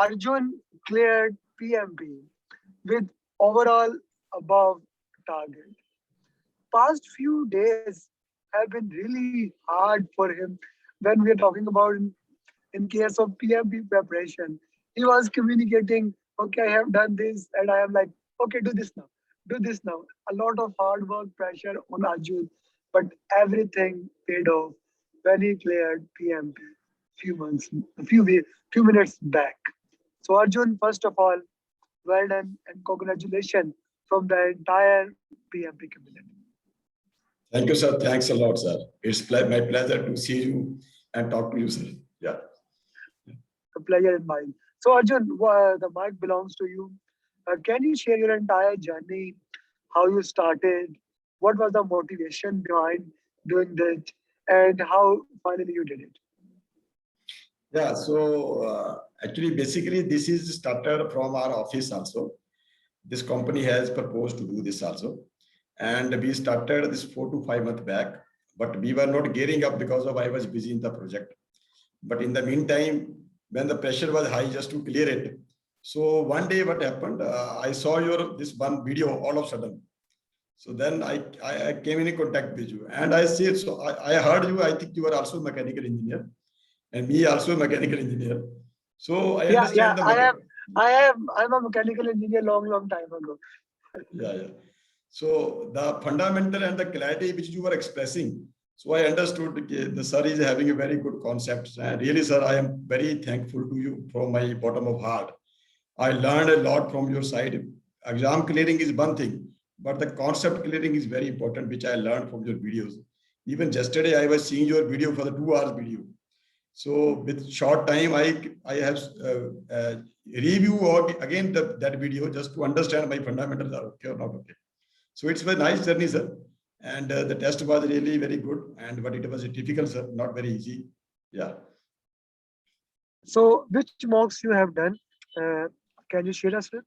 Arjun cleared PMP with overall above target. Past few days have been really hard for him when we are talking about in case of PMP preparation. He was communicating, okay, I have done this, and I am like, okay, do this now, do this now. A lot of hard work, pressure on Arjun, but everything paid off when he cleared PMP few months, few minutes back. So Arjun, first of all, well done and congratulations from the entire PMP community. Thank you, sir. Thanks a lot, sir. It's my pleasure to see you and talk to you, sir. Yeah. The pleasure is mine. So Arjun, the mic belongs to you. Can you share your entire journey, how you started, what was the motivation behind doing that, and how finally you did it? Yeah. So actually, basically, this is started from our office also. This company has proposed to do this also. And we started this 4 to 5 months back, but we were not gearing up because of I was busy in the project. But in the meantime, when the pressure was high just to clear it, so one day what happened, I saw your this one video all of a sudden. So then I came in contact with you and I said, so I heard you, I think you are also a mechanical engineer and me also a mechanical engineer. So I Yeah, yeah, understand the mechanical. I'm a mechanical engineer long time ago. Yeah, yeah. So the fundamental and the clarity which you were expressing, so I understood the sir is having a very good concept. And really, sir, I am very thankful to you from my bottom of heart. I learned a lot from your side. Exam clearing is one thing, but the concept clearing is very important, which I learned from your videos. Even yesterday, I was seeing your video for the 2 hours video. So with short time, I have review again that video just to understand my fundamentals are okay or not okay. So it's a nice journey, sir. And the test was really very good. And but it was difficult, sir, not very easy. Yeah. So which mocks you have done? Uh, can you share us with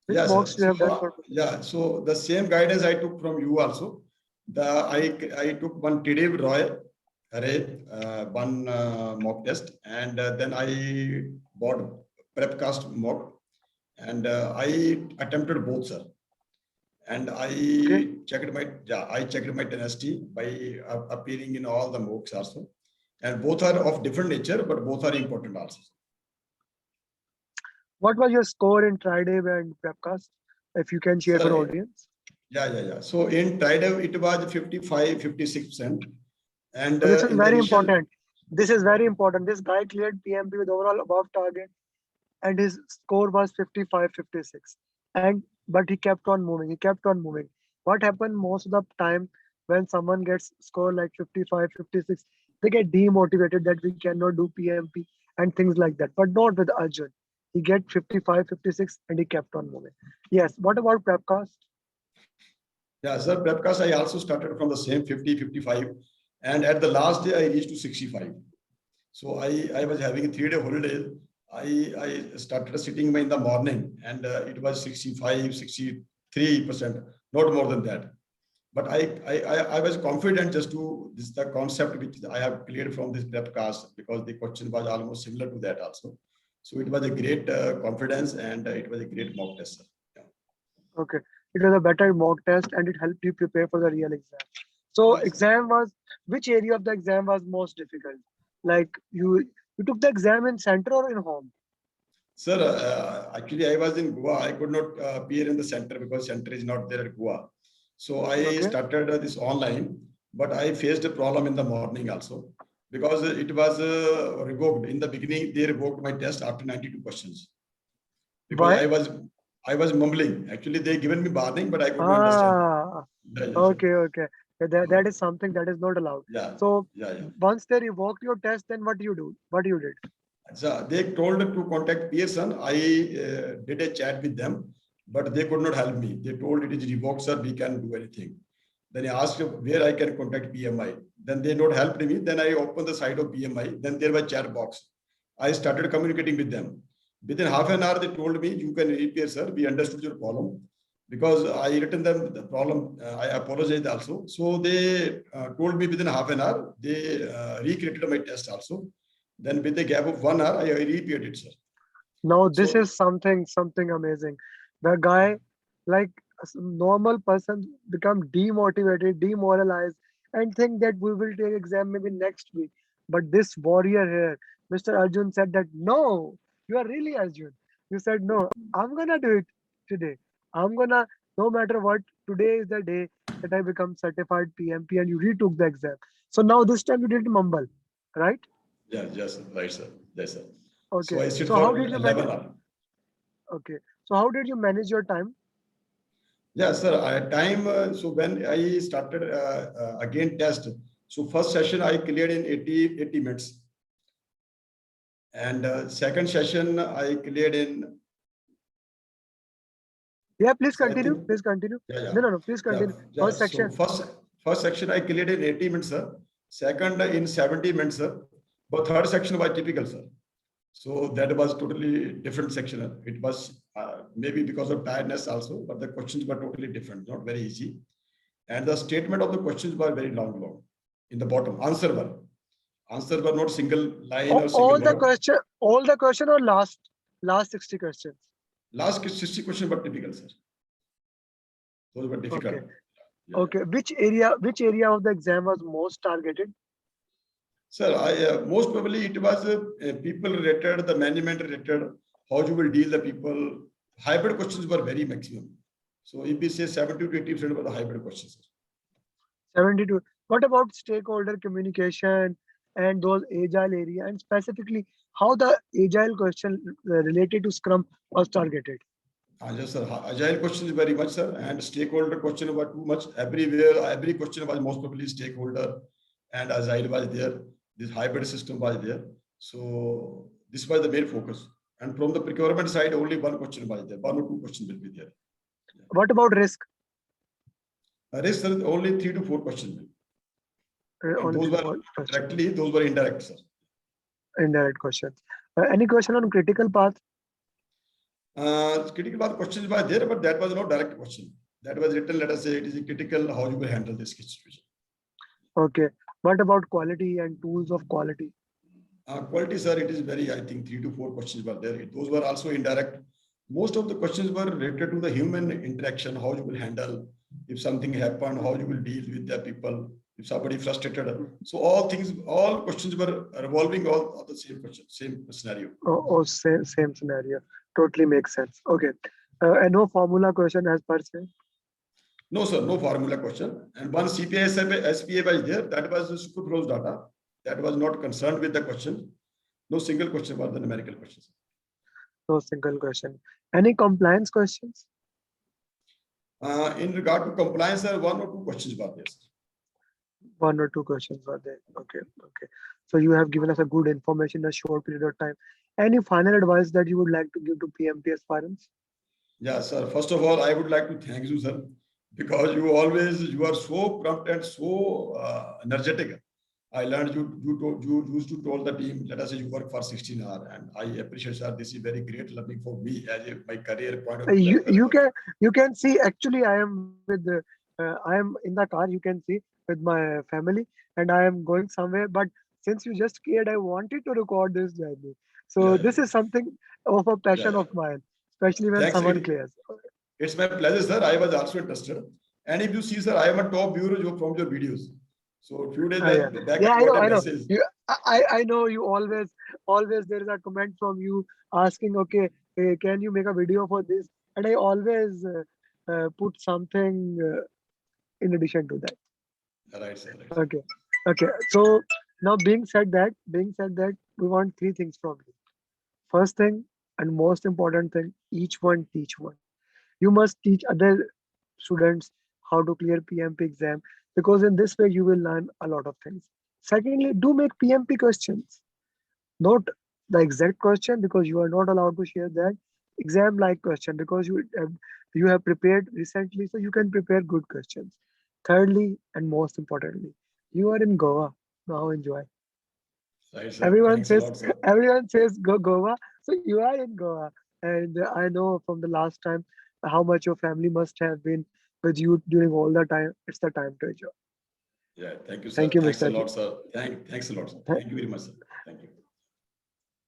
which Yeah, sir. mocks you So have done for? yeah, so the same guidance I took from you also. The I took one TDIV Roy array, one mock test, and then I bought Prepcast mock, and I attempted both, sir. And Okay. I checked my tenacity by appearing in all the mocks also, and both are of different nature, but both are important also. What was your score in Tridive and Prepcast? If you can share for Sir, audience. yeah. So in TriDev, it was 55, 56%. And So this is in the very initial, important. This is very important. This guy cleared PMP with overall above target and his score was 55, 56. And but he kept on moving. He kept on moving. What happened most of the time when someone gets score like 55, 56, they get demotivated that we cannot do PMP and things like that. But not with Arjun. He get 55, 56 and he kept on moving. Yes. What about Prepcast? yeah, sir, Prepcast, I also started from the same 50, 55. And at the last day, I reached to 65. So I was having a 3-day holiday. I started sitting in the morning and it was 65, 63%, not more than that. But I was confident just to this the concept which I have cleared from this webcast because the question was almost similar to that also. So it was a great confidence and it was a great mock test, sir. Yeah. Okay. It was a better mock test and it helped you prepare for the real exam. So Yes, sir. exam was which area of the exam was most difficult? Like you took the exam in center or in home? Sir, actually, I was in Goa. I could not appear in the center because center is not there at Goa. So I Okay. started this online, but I faced a problem in the morning also because it was revoked. In the beginning, they revoked my test after 92 questions because Why? I was mumbling. Actually, they given me warning, but I could not understand. Ah, Yeah, yeah, sir. okay. That So, is something that is not allowed. yeah, So yeah. once they revoked your test, then what do you do? What you did? So they told to contact Pearson. I did a chat with them, but they could not help me. They told it is revoked, sir. We can do anything. Then I asked where I can contact PMI. Then they not helped me. Then I opened the site of PMI. Then there was chat box. I started communicating with them. Within half an hour, they told me you can repair, sir. We understood your problem because I written them the problem. I apologized also. So they told me within half an hour they recreated my test also. Then with the gap of 1 hour, I repaired it, sir. Now this So is something amazing. The guy, like normal person, become demotivated, demoralized, and think that we will take exam maybe next week. But this warrior here, Mr. Arjun, said that no, you are really Arjun. You said no, I'm gonna do it today. I'm gonna, no matter what. Today is the day that I become certified PMP, and you retook the exam. So now this time you didn't mumble, right? yeah, yes, right, sir. Yes, sir. So Okay. I sit So for how did you manage? 11 hours. Okay. So how did you manage your time? Yeah, sir. Time. So when I started again test, so first session I cleared in 80 minutes, and second session I cleared in. Yeah, please So I continue. think, Please continue. yeah, yeah, No, no, no. Please yeah, continue. yeah. First So section. first section I cleared in 80 minutes, sir. Second in 70 minutes, sir. But third section was typical, sir. So that was totally different section. It was maybe because of tiredness also, but the questions were totally different, not very easy. And the statement of the questions were very long. In the bottom, answer were not single line or single word. All the question or last 60 questions. Last 60 questions were typical, sir. Those were difficult. Okay. Yeah, yeah. Okay. Which area of the exam was most targeted? Sir, most probably it was people related, the management related, how you will deal the people. Hybrid questions were very maximum. So if we say 70 to 80% were the hybrid questions. 72. What about stakeholder communication and those agile area, and specifically how the agile question related to Scrum was targeted? Yes, sir. Agile questions very much, sir, and stakeholder question were too much. Everywhere, every question was most probably stakeholder, and agile was there. This hybrid system was there. So this was the main focus. And from the procurement side, only one question was there. One or two questions will be there. What about risk? Rest, sir, only 3 to 4 questions. And Only those three to were four questions. directly, those were indirect, sir. Indirect questions. Any question on critical path? Critical path questions were there, but that was not direct question. That was written, let us say, it is a critical, how you will handle this situation. Okay. What about quality and tools of quality? Quality, sir, it is very, I think 3 to 4 questions were there. Those were also indirect. Most of the questions were related to the human interaction, how you will handle if something happened, how you will deal with the people, if somebody frustrated. So all things, all questions were revolving all the same question, same scenario. Same scenario. Totally makes sense. Okay. And no formula question as per se. No, sir, no formula question. And one CPI SPA was there, that was the super flows data. That was not concerned with the question. No single question was the numerical questions. No single question. Any compliance questions? In regard to compliance, sir, 1 or 2 questions were there. One or two questions were there. Okay. Okay. So you have given us a good information in a short period of time. Any final advice that you would like to give to PMP aspirants? Yeah, sir. First of all, I would like to thank you, sir, because you are so prompt and so energetic. I learned you used to told the team, let us say you work for 16 hours, and I appreciate, sir. This is very great learning for me as my career point of view as You well. you can see, actually I am with I am in the car, you can see, with my family, and I am going somewhere, but since you just cared, I wanted to record this journey. So Yeah, yeah, this is something of a yeah, passion yeah. of mine, especially when Thanks. someone cares. It's my pleasure, sir. I was also interested. And if you see, sir, I am a top viewer from your videos. So a few days Yeah, back, yeah, I I know, got a I know. message. I know you always there is a comment from you asking, okay, can you make a video for this? And I always put something in addition to that. Right, sir. Right, sir. Okay, okay. So now being said that, we want three things from you. First thing and most important thing, each one teach one. You must teach other students how to clear PMP exam, because in this way you will learn a lot of things. Secondly, do make PMP questions, not the exact question, because you are not allowed to share that. Exam like question, because you have prepared recently, so you can prepare good questions. Thirdly, and most importantly, you are in Goa. Now enjoy. Right, sir. Everyone Thanks a says lot, sir. everyone says go Goa, so you are in Goa, and I know from the last time how much your family must have been with you during all the time. It's the time to enjoy. Yeah, thank you, Thank sir. you, Thanks Mr. a Ajit. lot, sir. Thanks a lot, sir. Th- Thank you very much, sir. Thank you.